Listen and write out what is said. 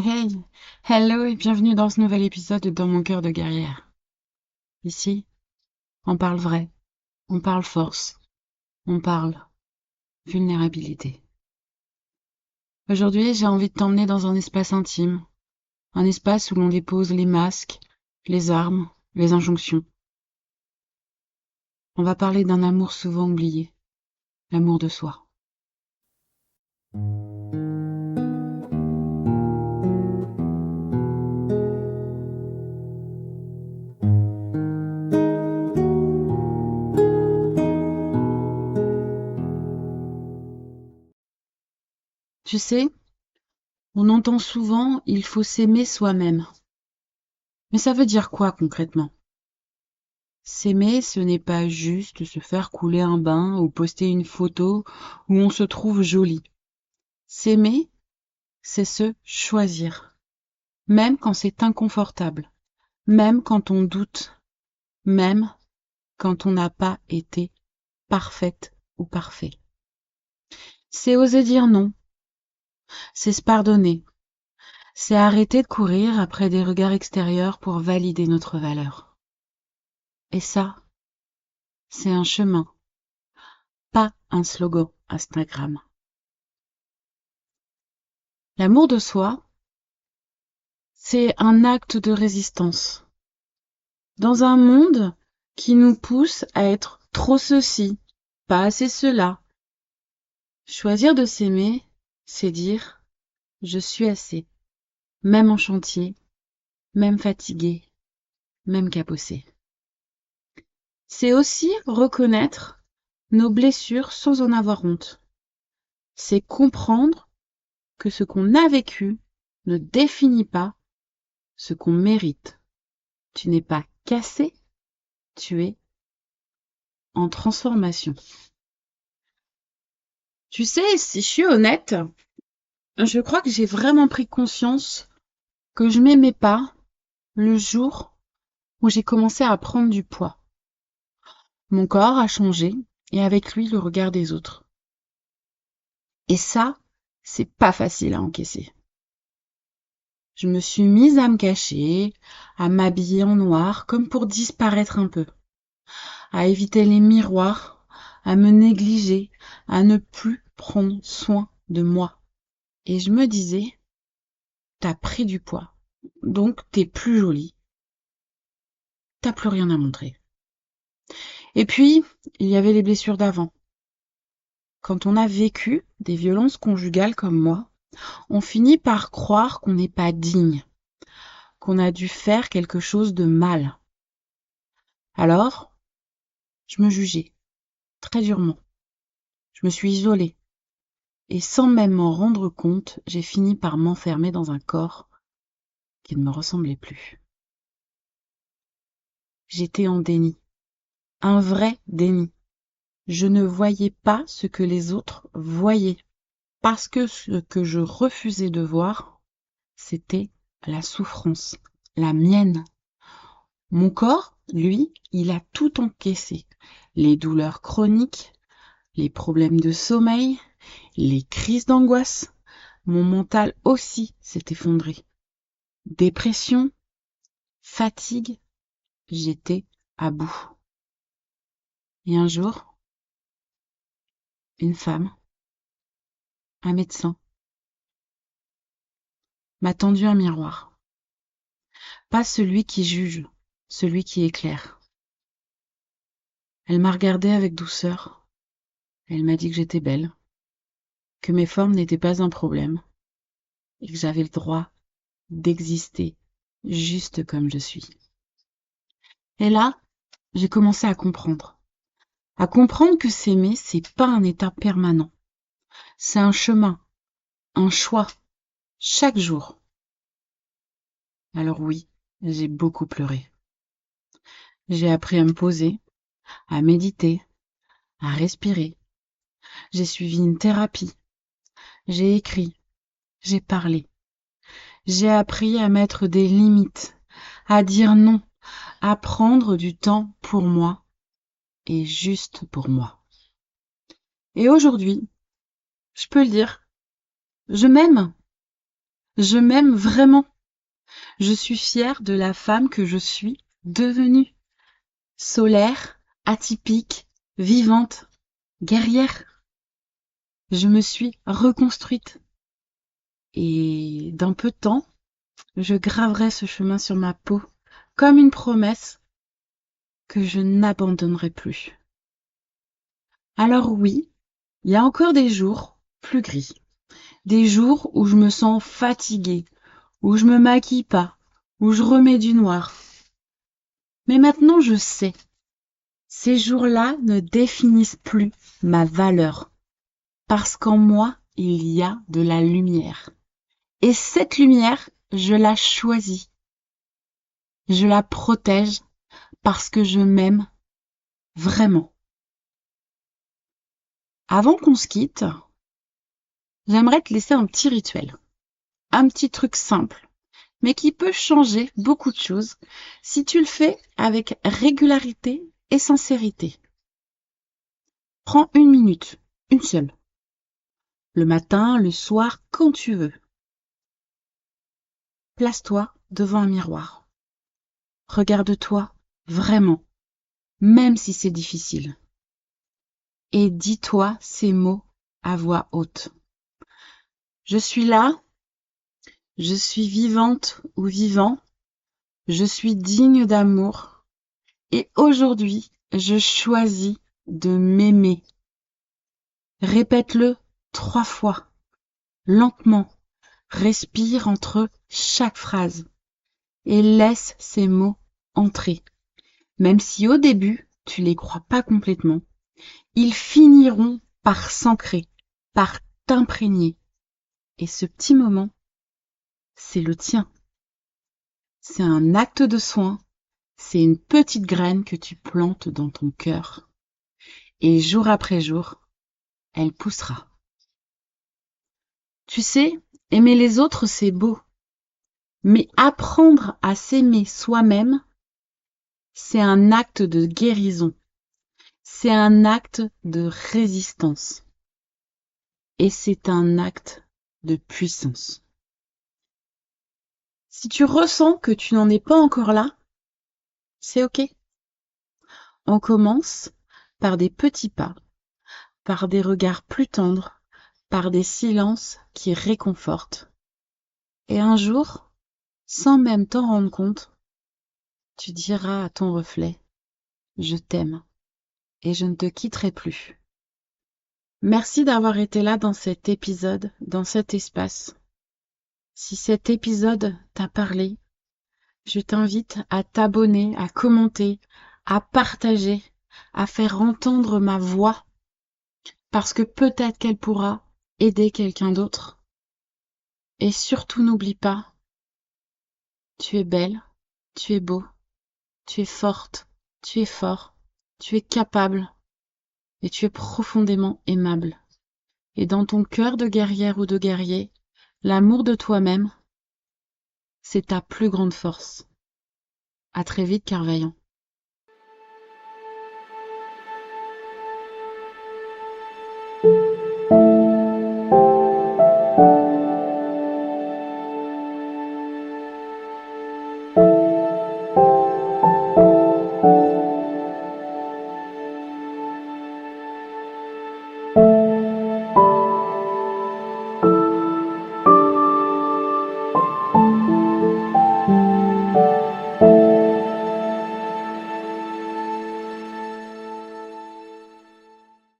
Hey, hello et bienvenue dans ce nouvel épisode de Dans mon cœur de guerrière. Ici, on parle vrai, on parle force, on parle vulnérabilité. Aujourd'hui, j'ai envie de t'emmener dans un espace intime, un espace où l'on dépose les masques, les armes, les injonctions. On va parler d'un amour souvent oublié, l'amour de soi. Tu sais, on entend souvent il faut s'aimer soi-même. Mais ça veut dire quoi concrètement? S'aimer, ce n'est pas juste se faire couler un bain ou poster une photo où on se trouve jolie. S'aimer, c'est se choisir, même quand c'est inconfortable, même quand on doute, même quand on n'a pas été parfaite ou parfait. C'est oser dire non, c'est se pardonner, c'est arrêter de courir après des regards extérieurs pour valider notre valeur. Et ça, c'est un chemin, pas un slogan Instagram. L'amour de soi, c'est un acte de résistance. Dans un monde qui nous pousse à être trop ceci, pas assez cela, choisir de s'aimer, c'est dire je suis assez, même en chantier, même fatigué, même cabossé. C'est aussi reconnaître nos blessures sans en avoir honte. C'est comprendre que ce qu'on a vécu ne définit pas ce qu'on mérite. Tu n'es pas cassé, tu es en transformation. Tu sais, si je suis honnête, je crois que j'ai vraiment pris conscience que je m'aimais pas le jour où j'ai commencé à prendre du poids. Mon corps a changé et avec lui le regard des autres. Et ça, c'est pas facile à encaisser. Je me suis mise à me cacher, à m'habiller en noir comme pour disparaître un peu, à éviter les miroirs, à me négliger, à ne plus prendre soin de moi. Et je me disais, t'as pris du poids, donc t'es plus jolie, t'as plus rien à montrer. Et puis, il y avait les blessures d'avant. Quand on a vécu des violences conjugales comme moi, on finit par croire qu'on n'est pas digne, qu'on a dû faire quelque chose de mal. Alors, je me jugeais très durement. Je me suis isolée. Et sans même m'en rendre compte, j'ai fini par m'enfermer dans un corps qui ne me ressemblait plus. J'étais en déni. Un vrai déni. Je ne voyais pas ce que les autres voyaient. Parce que ce que je refusais de voir, c'était la souffrance, la mienne. Mon corps, lui, il a tout encaissé. Les douleurs chroniques, les problèmes de sommeil, les crises d'angoisse. Mon mental aussi s'est effondré. Dépression, fatigue, j'étais à bout. Et un jour, une femme, un médecin, m'a tendu un miroir. Pas celui qui juge, celui qui éclaire. Elle m'a regardée avec douceur. Elle m'a dit que j'étais belle, que mes formes n'étaient pas un problème, et que j'avais le droit d'exister juste comme je suis. Et là, j'ai commencé à comprendre. À comprendre que s'aimer, c'est pas un état permanent. C'est un chemin, un choix, chaque jour. Alors oui, j'ai beaucoup pleuré. J'ai appris à me poser, à méditer, à respirer. J'ai suivi une thérapie. J'ai écrit, j'ai parlé. J'ai appris à mettre des limites, à dire non, à prendre du temps pour moi et juste pour moi. Et aujourd'hui, je peux le dire, je m'aime. Je m'aime vraiment. Je suis fière de la femme que je suis devenue. Solaire, atypique, vivante, guerrière. Je me suis reconstruite. Et dans peu de temps, je graverai ce chemin sur ma peau comme une promesse que je n'abandonnerai plus. Alors oui, il y a encore des jours plus gris, des jours où je me sens fatiguée, où je me maquille pas, où je remets du noir. Mais maintenant je sais, ces jours-là ne définissent plus ma valeur, parce qu'en moi, il y a de la lumière. Et cette lumière, je la choisis, je la protège parce que je m'aime vraiment. Avant qu'on se quitte, j'aimerais te laisser un petit rituel, un petit truc simple, mais qui peut changer beaucoup de choses si tu le fais avec régularité et sincérité. Prends 1 minute, une seule, le matin, le soir, quand tu veux. Place-toi devant un miroir. Regarde-toi vraiment, même si c'est difficile. Et dis-toi ces mots à voix haute. Je suis là, je suis vivante ou vivant, je suis digne d'amour et aujourd'hui, je choisis de m'aimer. Répète-le 3 fois, lentement. Respire entre chaque phrase et laisse ces mots entrer. Même si au début, tu les crois pas complètement, ils finiront par s'ancrer, par t'imprégner. Et ce petit moment, c'est le tien. C'est un acte de soin, c'est une petite graine que tu plantes dans ton cœur. Et jour après jour, elle poussera. Tu sais, aimer les autres, c'est beau. Mais apprendre à s'aimer soi-même, c'est un acte de guérison. C'est un acte de résistance. Et c'est un acte de puissance. Si tu ressens que tu n'en es pas encore là, c'est OK. On commence par des petits pas, par des regards plus tendres, par des silences qui réconfortent. Et un jour, sans même t'en rendre compte, tu diras à ton reflet, je t'aime et je ne te quitterai plus. Merci d'avoir été là dans cet épisode, dans cet espace. Si cet épisode t'a parlé, je t'invite à t'abonner, à commenter, à partager, à faire entendre ma voix, parce que peut-être qu'elle pourra aider quelqu'un d'autre. Et surtout n'oublie pas, tu es belle, tu es beau, tu es forte, tu es fort, tu es capable et tu es profondément aimable. Et dans ton cœur de guerrière ou de guerrier, l'amour de toi-même, c'est ta plus grande force. À très vite, Carvaillant.